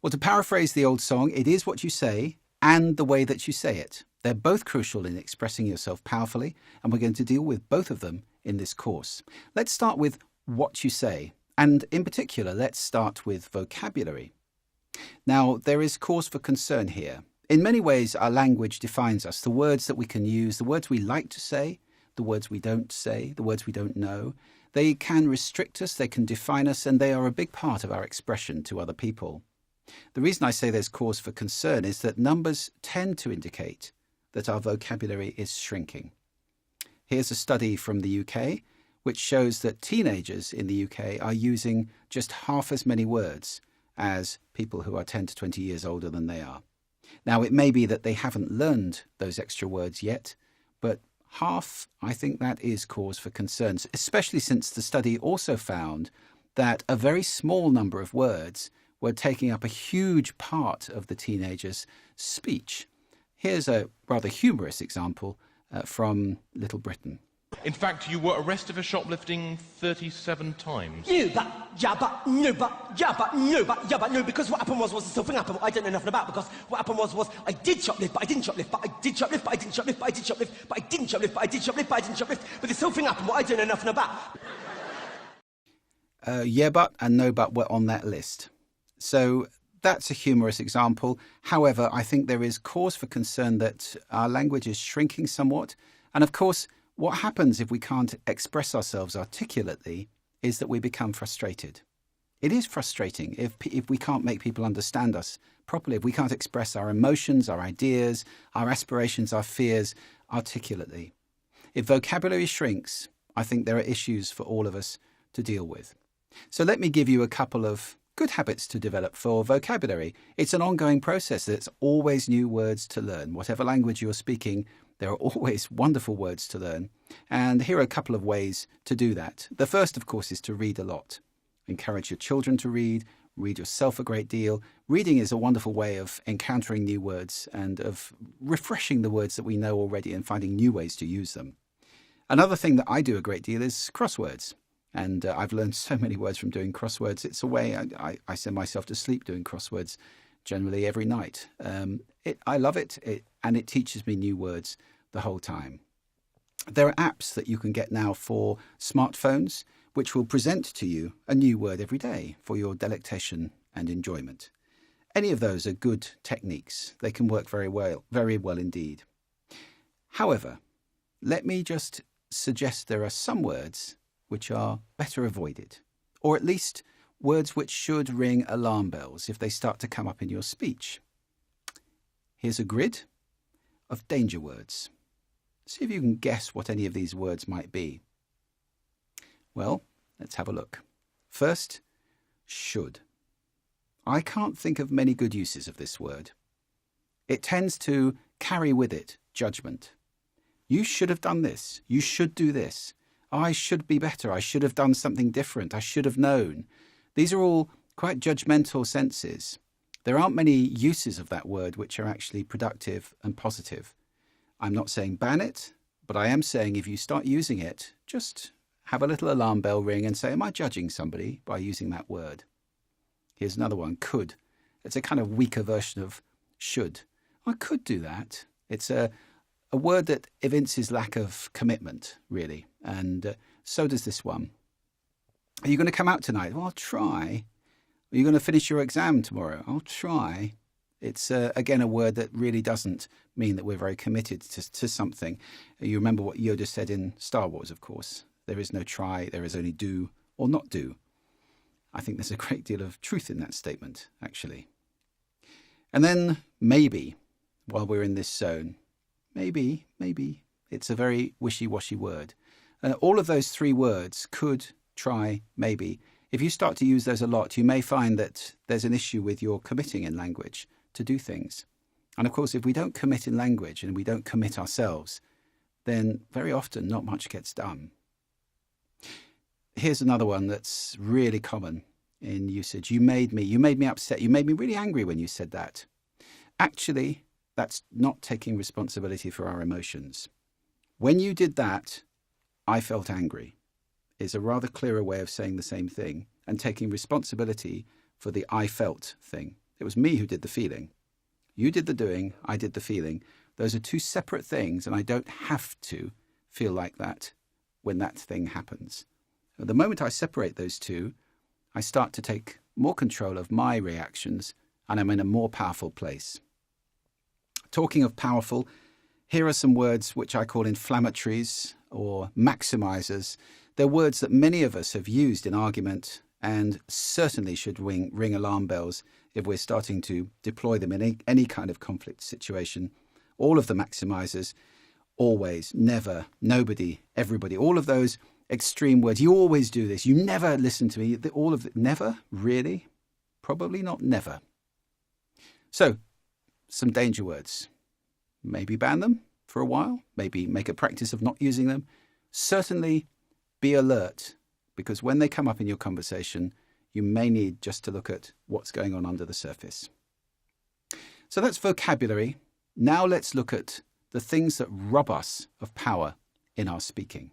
Well, to paraphrase the old song, it is what you say and the way that you say it. They're both crucial in expressing yourself powerfully, and we're going to deal with both of them in this course. Let's start with what you say, and in particular, let's start with vocabulary. Now, there is cause for concern here. In many ways, our language defines us. The words that we can use, the words we like to say, the words we don't say, the words we don't know, they can restrict us, they can define us, and they are a big part of our expression to other people. The reason I say there's cause for concern is that numbers tend to indicate that our vocabulary is shrinking. Here's a study from the UK which shows that teenagers in the UK are using just half as many words as people who are 10 to 20 years older than they are. Now, it may be that they haven't learned those extra words yet, but half, I think that is cause for concerns, especially since the study also found that a very small number of words were taking up a huge part of the teenagers' speech. Here's a rather humorous example from Little Britain. In fact, you were arrested for shoplifting 37 times. No, because what happened was the thing happened I don't know nothing about, because what happened was I did shoplift, but I didn't shoplift, but I did shoplift, but I didn't shoplift, but I did shoplift, but I didn't shoplift, but I did shoplift, but I didn't shoplift, but this whole thing happened what I don't know nothing about. Yeah, but and no but were on that list. So that's a humorous example. However, I think there is cause for concern that our language is shrinking somewhat. And of course, what happens if we can't express ourselves articulately is that we become frustrated. It is frustrating if we can't make people understand us properly, if we can't express our emotions, our ideas, our aspirations, our fears articulately. If vocabulary shrinks, I think there are issues for all of us to deal with. So let me give you a couple of good habits to develop for vocabulary. It's an ongoing process. There's always new words to learn. Whatever language you're speaking, there are always wonderful words to learn. And here are a couple of ways to do that. The first, of course, is to read a lot. Encourage your children to read yourself a great deal. Reading is a wonderful way of encountering new words and of refreshing the words that we know already and finding new ways to use them. Another thing that I do a great deal is crosswords. And I've learned so many words from doing crosswords. It's a way I send myself to sleep doing crosswords generally every night. I love it, and it teaches me new words the whole time. There are apps that you can get now for smartphones which will present to you a new word every day for your delectation and enjoyment. Any of those are good techniques. They can work very well indeed. However, let me just suggest there are some words which are better avoided, or at least words which should ring alarm bells if they start to come up in your speech. Here's a grid of danger words. See if you can guess what any of these words might be. Well, let's have a look. First, should. I can't think of many good uses of this word. It tends to carry with it judgment. You should have done this. You should do this. I should be better. I should have done something different. I should have known. These are all quite judgmental senses. There aren't many uses of that word which are actually productive and positive. I'm not saying ban it, but I am saying if you start using it, just have a little alarm bell ring and say, am I judging somebody by using that word? Here's another one, could. It's a kind of weaker version of should. I could do that. It's a word that evinces lack of commitment, really. And so does this one. Are you going to come out tonight? Well, I'll try. Are you going to finish your exam tomorrow? I'll try. It's, again, a word that really doesn't mean that we're very committed to something. You remember what Yoda said in Star Wars, of course. There is no try, there is only do or not do. I think there's a great deal of truth in that statement, actually. And then maybe, while we're in this zone, maybe, it's a very wishy-washy word. All of those three words, could, try, maybe, if you start to use those a lot, you may find that there's an issue with your committing in language to do things. And of course, if we don't commit in language and we don't commit ourselves, then very often not much gets done. Here's another one that's really common in usage. You made me upset. You made me really angry when you said that. Actually, that's not taking responsibility for our emotions. When you did that, I felt angry is a rather clearer way of saying the same thing and taking responsibility for the I felt thing. It was me who did the feeling. You did the doing, I did the feeling. Those are two separate things, and I don't have to feel like that when that thing happens. At the moment I separate those two, I start to take more control of my reactions, and I'm in a more powerful place. Talking of powerful, here are some words which I call inflammatories or maximizers. They're words that many of us have used in argument and certainly should ring alarm bells if we're starting to deploy them in any kind of conflict situation. All of the maximizers, always, never, nobody, everybody, all of those extreme words. You always do this. You never listen to me. All of it. Never? Really? Probably not never. So, some danger words. Maybe ban them for a while. Maybe make a practice of not using them. Certainly be alert, because when they come up in your conversation, you may need just to look at what's going on under the surface. So that's vocabulary. Now let's look at the things that rob us of power in our speaking.